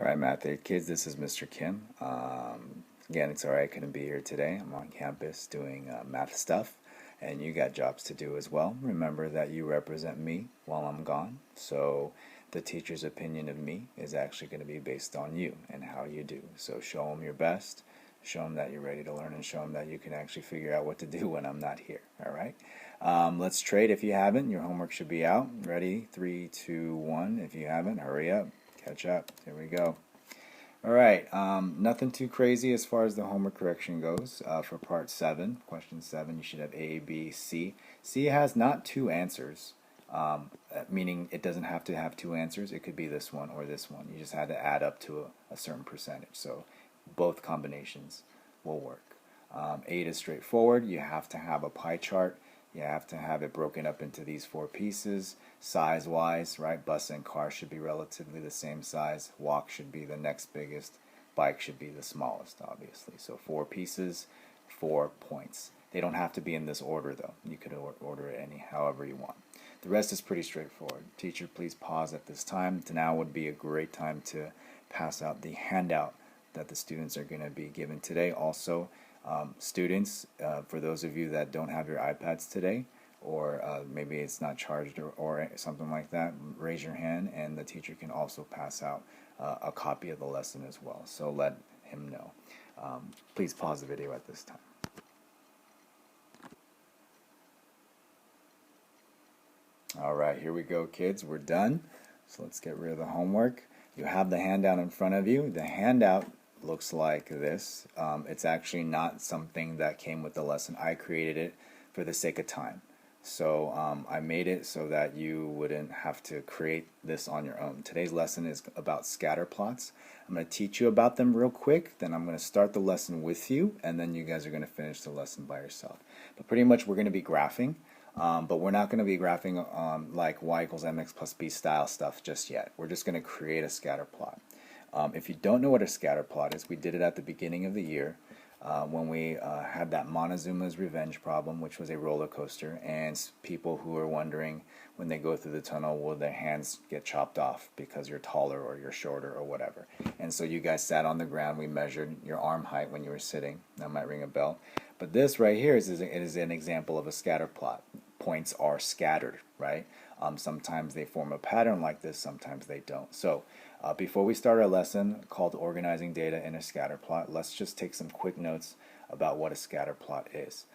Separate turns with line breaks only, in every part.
All right, Math 8 kids, this is Mr. Kim. Again, it's all right, I couldn't be here today. I'm on campus doing math stuff, and you got jobs to do as well. Remember that you represent me while I'm gone, so the teacher's opinion of me is actually going to be based on you and how you do. So show them your best, show them that you're ready to learn, and show them that you can actually figure out what to do when I'm not here. All right? Let's trade if you haven't. Your homework should be out. Ready? 3, 2, 1. If you haven't, hurry up. Catch up. Here we go. All right. Nothing too crazy as far as the homework correction goes. For part 7, question 7, you should have A, B, C. C has not two answers, meaning it doesn't have to have two answers. It could be this one or this one. You just had to add up to a certain percentage. So both combinations will work. 8 is straightforward. You have to have a pie chart. You have to have it broken up into these 4 pieces, size-wise, right? Bus and car should be relatively the same size. Walk should be the next biggest. Bike should be the smallest, obviously. So 4 pieces, 4 points. They don't have to be in this order, though. You could order it however you want. The rest is pretty straightforward. Teacher, please pause at this time. Now would be a great time to pass out the handout that the students are going to be given today. Also, students, for those of you that don't have your iPads today, or maybe it's not charged or something like that, raise your hand and the teacher can also pass out a copy of the lesson as well. So let him know. Please pause the video at this time. All right, here we go, kids. We're done. So let's get rid of the homework. You have the handout in front of you. The handout looks like this. It's actually not something that came with the lesson. I created it for the sake of time. So I made it so that you wouldn't have to create this on your own. Today's lesson is about scatter plots. I'm going to teach you about them real quick, then I'm going to start the lesson with you, and then you guys are going to finish the lesson by yourself. But pretty much we're going to be graphing. But we're not going to be graphing like y equals mx plus b style stuff just yet. We're just going to create a scatter plot. If you don't know what a scatter plot is, we did it at the beginning of the year when we had that Montezuma's Revenge problem, which was a roller coaster, and people who are wondering when they go through the tunnel, will their hands get chopped off because you're taller or you're shorter or whatever. And so you guys sat on the ground. We measured your arm height when you were sitting. That might ring a bell. But this right here is an example of a scatter plot. Points are scattered, right? Sometimes they form a pattern like this, sometimes they don't. So before we start our lesson called Organizing Data in a Scatter Plot, let's just take some quick notes about what a scatter plot is.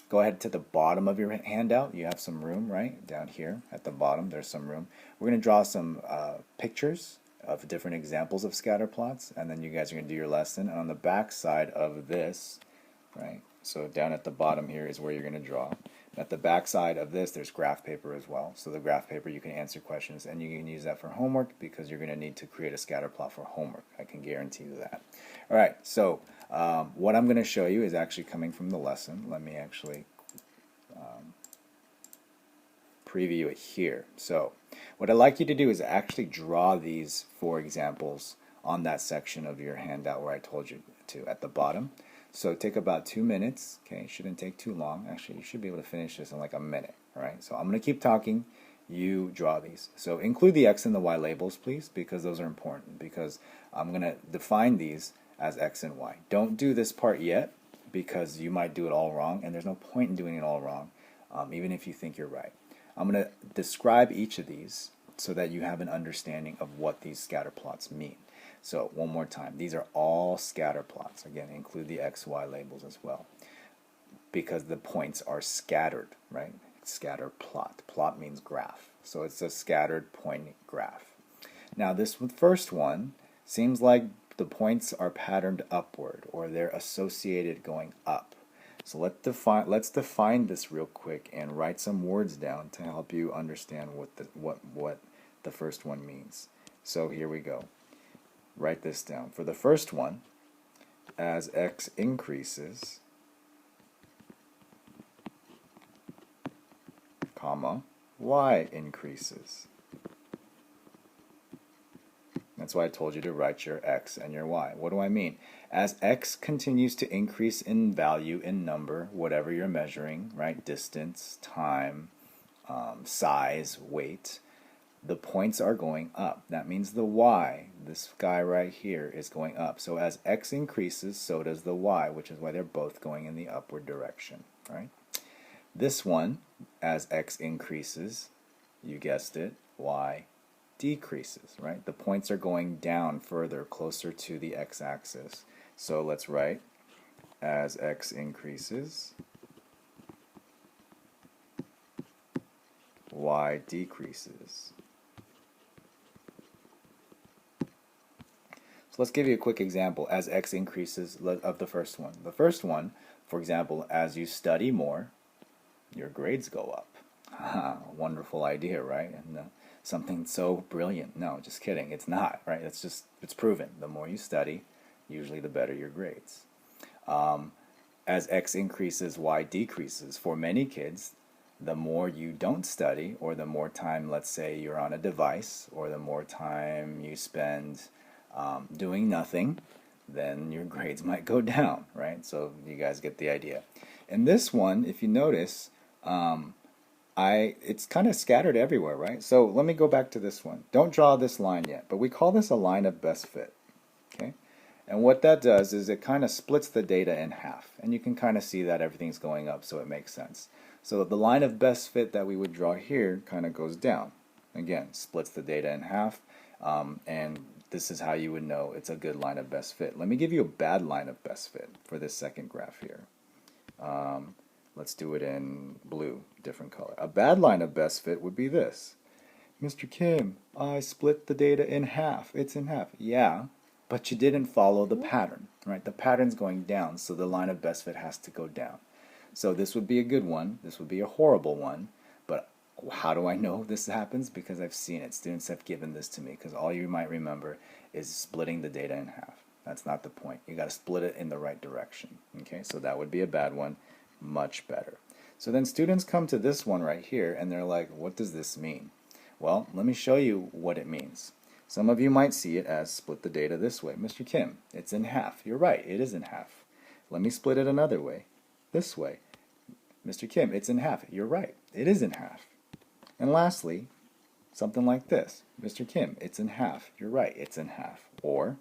Go ahead to the bottom of your handout. You have some room, right? Down here at the bottom, there's some room. We're going to draw some pictures of different examples of scatter plots, and then you guys are going to do your lesson. And on the back side of this, right? So down at the bottom here is where you're going to draw. At the back side of this, there's graph paper as well. So the graph paper, you can answer questions, and you can use that for homework because you're going to need to create a scatter plot for homework. I can guarantee you that. All right, so what I'm going to show you is actually coming from the lesson. Let me actually preview it here. So what I'd like you to do is actually draw these 4 examples on that section of your handout where I told you to at the bottom. So take about 2 minutes. Okay, it shouldn't take too long. Actually, you should be able to finish this in like a minute. All right, so I'm going to keep talking. You draw these. So include the X and the Y labels, please, because those are important. Because I'm going to define these as X and Y. Don't do this part yet because you might do it all wrong, and there's no point in doing it all wrong, even if you think you're right. I'm going to describe each of these so that you have an understanding of what these scatter plots mean. So one more time, these are all scatter plots. Again, include the X, Y labels as well, because the points are scattered, right? Scatter plot. Plot means graph. So it's a scattered point graph. Now this first one seems like the points are patterned upward, or they're associated going up. So let's define this real quick and write some words down to help you understand what the first one means. So here we go. Write this down. For the first one, as X increases, comma, Y increases. That's why I told you to write your X and your Y. What do I mean? As X continues to increase in value, in number, whatever you're measuring, right? Distance, time, size, weight, the points are going up. That means the Y, this guy right here is going up. So as x increases, so does the y, which is why they're both going in the upward direction, right? This one, as x increases, you guessed it, y decreases, right? The points are going down further, closer to the x-axis. So let's write, as x increases, y decreases. So let's give you a quick example as x increases of the first one. The first one, for example, as you study more, your grades go up. Wonderful idea, right? And something so brilliant. No, just kidding. It's not, right? It's proven. The more you study, usually the better your grades. As x increases, y decreases. For many kids, the more you don't study, or the more time, let's say, you're on a device, or the more time you spend doing nothing, then your grades might go down, right? So you guys get the idea. In this one, if you notice, it's kind of scattered everywhere, right? So let me go back to this one. Don't draw this line yet, but we call this a line of best fit, okay? And what that does is it kind of splits the data in half, and you can kind of see that everything's going up, so it makes sense. So the line of best fit that we would draw here kind of goes down. Again, splits the data in half, and this is how you would know it's a good line of best fit. Let me give you a bad line of best fit for this second graph here. Let's do it in blue, different color. A bad line of best fit would be this. Mr. Kim, I split the data in half. It's in half. Yeah, but you didn't follow the pattern, right? The pattern's going down, so the line of best fit has to go down. So this would be a good one. This would be a horrible one. But how do I know this happens? Because I've seen it. Students have given this to me, because all you might remember is splitting the data in half. That's not the point. You got to split it in the right direction. Okay, so that would be a bad one. Much better. So then students come to this one right here, and they're like, what does this mean? Well, let me show you what it means. Some of you might see it as split the data this way. Mr. Kim, it's in half. You're right, it is in half. Let me split it another way. This way. Mr. Kim, it's in half. You're right, it is in half. And lastly, something like this. Mr. Kim, it's in half. You're right, it's in half. Or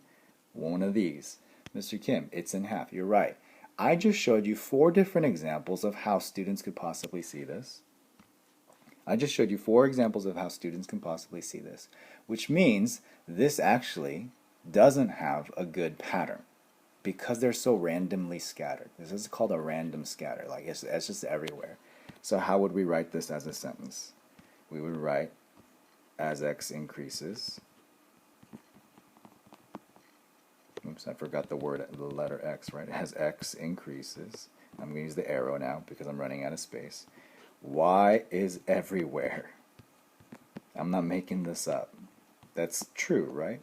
one of these. Mr. Kim, it's in half. You're right. I just showed you 4 different examples of how students could possibly see this. I just showed you 4 examples of how students can possibly see this, which means this actually doesn't have a good pattern because they're so randomly scattered. This is called a random scatter, like it's just everywhere. So how would we write this as a sentence? We would write, as x increases, oops, I forgot the letter x, right? As x increases, I'm going to use the arrow now because I'm running out of space. Y is everywhere. I'm not making this up. That's true, right?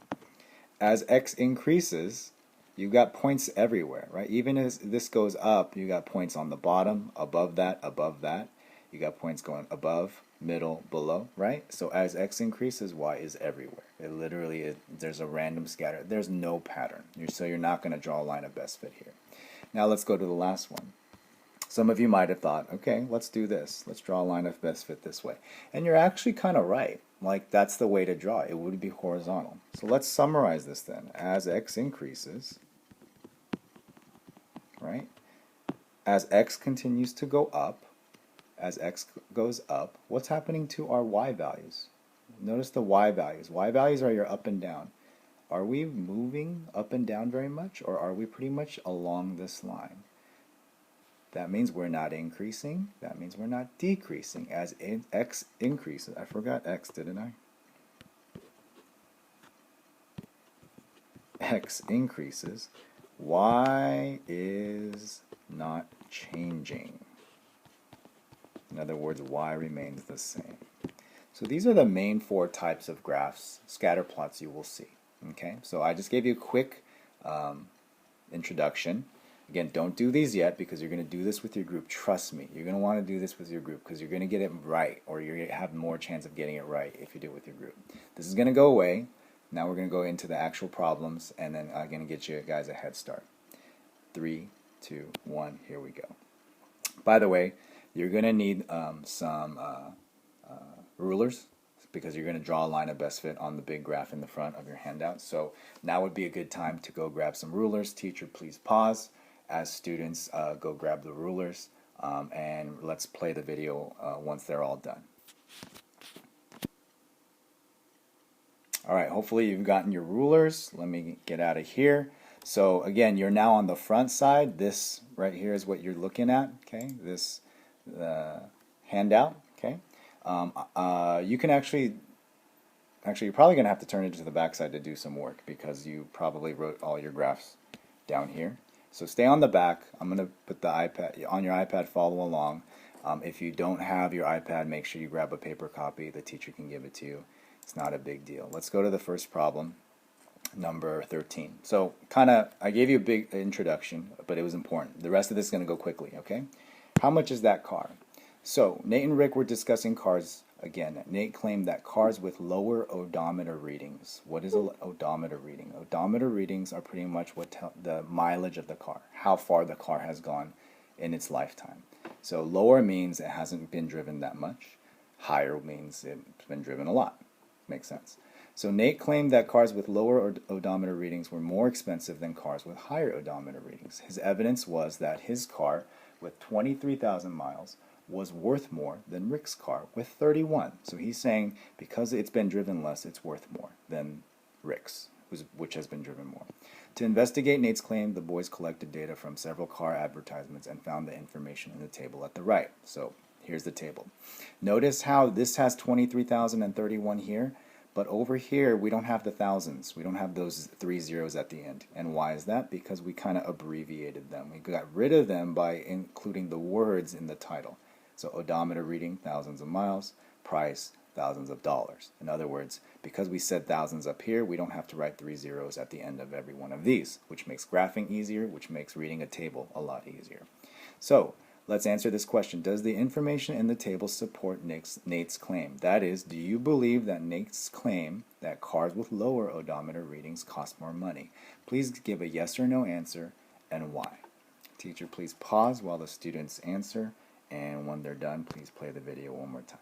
As x increases, you got points everywhere, right? Even as this goes up, you got points on the bottom, above that, above that. You got points going above, middle, below, right? So as x increases, y is everywhere. It literally is, there's a random scatter. There's no pattern. So you're not going to draw a line of best fit here. Now let's go to the last one. Some of you might have thought, okay, let's do this. Let's draw a line of best fit this way. And you're actually kind of right. Like, that's the way to draw it. It would be horizontal. So let's summarize this then. As x increases, right? As x continues to go up, as x goes up, what's happening to our y values? Notice the y values. Y values are your up and down. Are we moving up and down very much, or are we pretty much along this line? That means we're not increasing. That means we're not decreasing. As x increases, I forgot x, didn't I? X increases, y is not changing. In other words, y remains the same. So these are the main 4 types of graphs, scatter plots you will see. Okay, so I just gave you a quick introduction. Again, don't do these yet because you're going to do this with your group. Trust me, you're going to want to do this with your group because you're going to get it right, or you're going to have more chance of getting it right if you do it with your group. This is going to go away. Now we're going to go into the actual problems, and then I'm going to get you guys a head start. 3, 2, 1, here we go. By the way, you're going to need some rulers, because you're going to draw a line of best fit on the big graph in the front of your handout. So now would be a good time to go grab some rulers. Teacher, please pause as students go grab the rulers, and let's play the video once they're all done. All right, hopefully you've gotten your rulers. Let me get out of here. So again, you're now on the front side. This right here is what you're looking at, okay? This handout, okay? You can actually, you're probably going to have to turn it to the back side to do some work because you probably wrote all your graphs down here. So stay on the back. I'm going to put the iPad, on your iPad, follow along. If you don't have your iPad, make sure you grab a paper copy. The teacher can give it to you. It's not a big deal. Let's go to the first problem, number 13. So I gave you a big introduction, but it was important. The rest of this is going to go quickly, okay? How much is that car? So Nate and Rick were discussing cars again. Nate claimed that cars with lower odometer readings. What is an odometer reading? Odometer readings are pretty much what the mileage of the car, how far the car has gone in its lifetime. So lower means it hasn't been driven that much. Higher means it's been driven a lot. Makes sense. So Nate claimed that cars with lower odometer readings were more expensive than cars with higher odometer readings. His evidence was that his car with 23,000 miles was worth more than Rick's car with 31. So he's saying because it's been driven less, it's worth more than Rick's, which has been driven more. To investigate Nate's claim, the boys collected data from several car advertisements and found the information in the table at the right. So here's the table. Notice how this has 23,031 here, but over here we don't have the thousands. We don't have those 3 zeros at the end. And why is that? Because we kind of abbreviated them. We got rid of them by including the words in the title. So odometer reading, thousands of miles, price, thousands of dollars. In other words, because we said thousands up here, we don't have to write 3 zeros at the end of every one of these, which makes graphing easier, which makes reading a table a lot easier. So let's answer this question. Does the information in the table support Nate's claim? That is, do you believe that Nate's claim that cars with lower odometer readings cost more money? Please give a yes or no answer and why. Teacher, please pause while the students answer, and when they're done, please play the video one more time.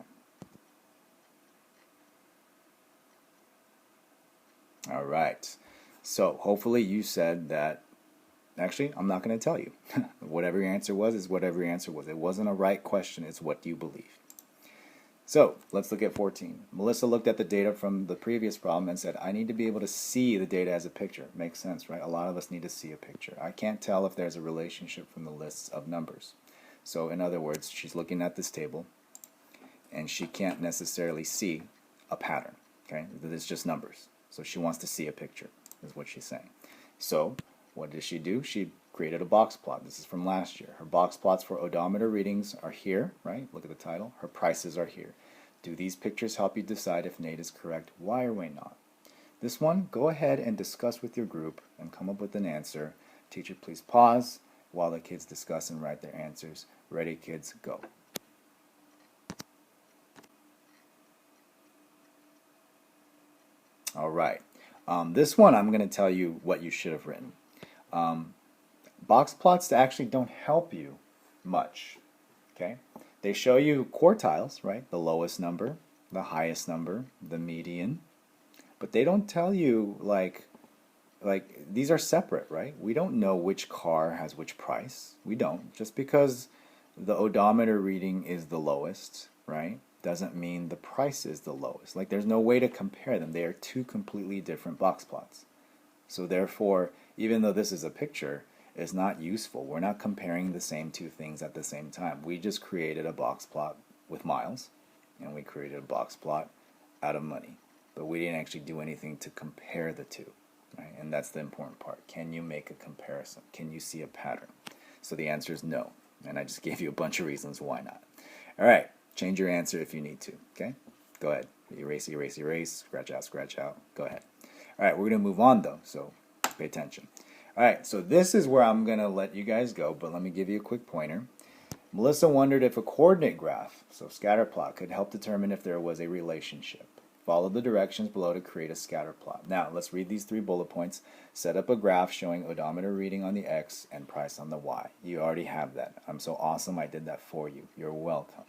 All right. So hopefully you said that. Actually, I'm not going to tell you. Whatever your answer was is whatever your answer was. It wasn't a right question. It's what you believe. So let's look at 14. Melissa looked at the data from the previous problem and said, I need to be able to see the data as a picture. Makes sense, right? A lot of us need to see a picture. I can't tell if there's a relationship from the lists of numbers. So in other words, she's looking at this table and she can't necessarily see a pattern. Okay, it's just numbers. So she wants to see a picture, is what she's saying. So what did she do? She created a box plot. This is from last year. Her box plots for odometer readings are here, right? Look at the title. Her prices are here. Do these pictures help you decide if Nate is correct? Why or why not? This one, go ahead and discuss with your group and come up with an answer. Teacher, please pause while the kids discuss and write their answers. Ready, kids, go. All right. This one, I'm going to tell you what you should have written. Box plots actually don't help you much. Okay? They show you quartiles, right? The lowest number, the highest number, the median. But they don't tell you, like these are separate, right? We don't know which car has which price. We don't. Just because the odometer reading is the lowest, right, doesn't mean the price is the lowest. Like, there's no way to compare them. They are two completely different box plots. So therefore, even though this is a picture, it's not useful. We're not comparing the same two things at the same time. We just created a box plot with miles, and we created a box plot out of money. But we didn't actually do anything to compare the two. Right? And that's the important part. Can you make a comparison? Can you see a pattern? So the answer is no. And I just gave you a bunch of reasons why not. All right. Change your answer if you need to. Okay? Go ahead. Erase, erase, erase. Scratch out, scratch out. Go ahead. All right. We're going to move on, though. So pay attention. All right. So this is where I'm going to let you guys go. But let me give you a quick pointer. Melissa wondered if a coordinate graph, so scatterplot, could help determine if there was a relationship. Follow the directions below to create a scatter plot. Now, let's read these 3 bullet points. Set up a graph showing odometer reading on the X and price on the Y. You already have that. I'm so awesome I did that for you. You're welcome.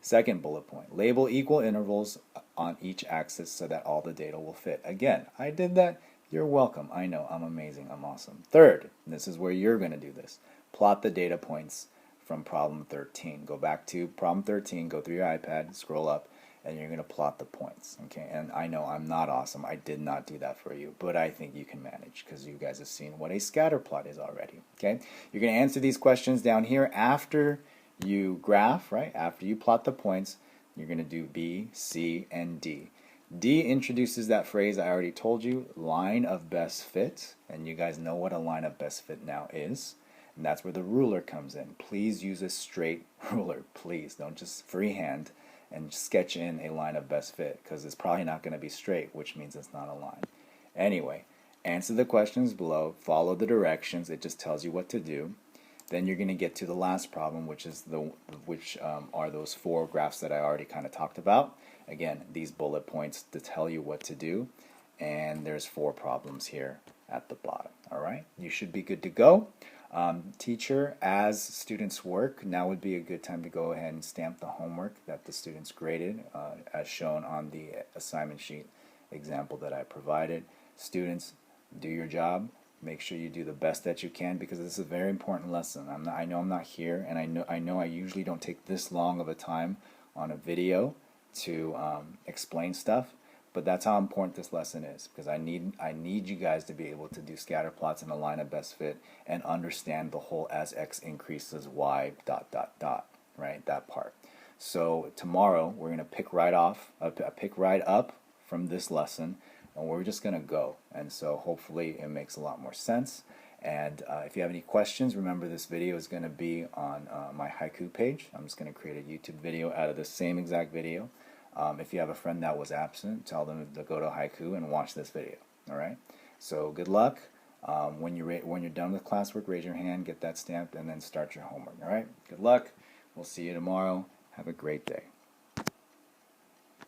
Second bullet point, label equal intervals on each axis so that all the data will fit. Again, I did that. You're welcome. I know, I'm amazing, I'm awesome. Third, this is where you're going to do this. Plot the data points from problem 13. Go back to problem 13, go through your iPad, scroll up, and you're going to plot the points. Okay, and I know I'm not awesome. I did not do that for you, but I think you can manage because you guys have seen what a scatter plot is already. Okay, you're going to answer these questions down here after you graph, right? After you plot the points, you're going to do B, C, and D. D introduces that phrase I already told you, line of best fit, and you guys know what a line of best fit now is, and that's where the ruler comes in. Please use a straight ruler, please. Don't just freehand and sketch in a line of best fit, because it's probably not going to be straight, which means it's not a line. Anyway, answer the questions below, follow the directions, it just tells you what to do. Then you're going to get to the last problem, which is are those 4 graphs that I already kind of talked about. Again, these bullet points to tell you what to do, and there's 4 problems here at the bottom. All right, you should be good to go. Teacher, as students work, now would be a good time to go ahead and stamp the homework that the students graded, as shown on the assignment sheet example that I provided. Students, do your job. Make sure you do the best that you can, because this is a very important lesson. I know I'm not here, and I know I usually don't take this long of a time on a video to explain stuff, but that's how important this lesson is, because I need you guys to be able to do scatter plots in a line of best fit and understand the whole as x increases y ... right, that part. So tomorrow we're going to pick right up from this lesson, and we're just going to go, and so hopefully it makes a lot more sense. And if you have any questions, remember this video is going to be on my haiku page. I'm just going to create a YouTube video out of the same exact video. If you have a friend that was absent, tell them to go to haiku and watch this video. All right, so good luck. When you're done with classwork, raise your hand, get that stamped, and then start your homework. All right, good luck. We'll see you tomorrow. Have a great day.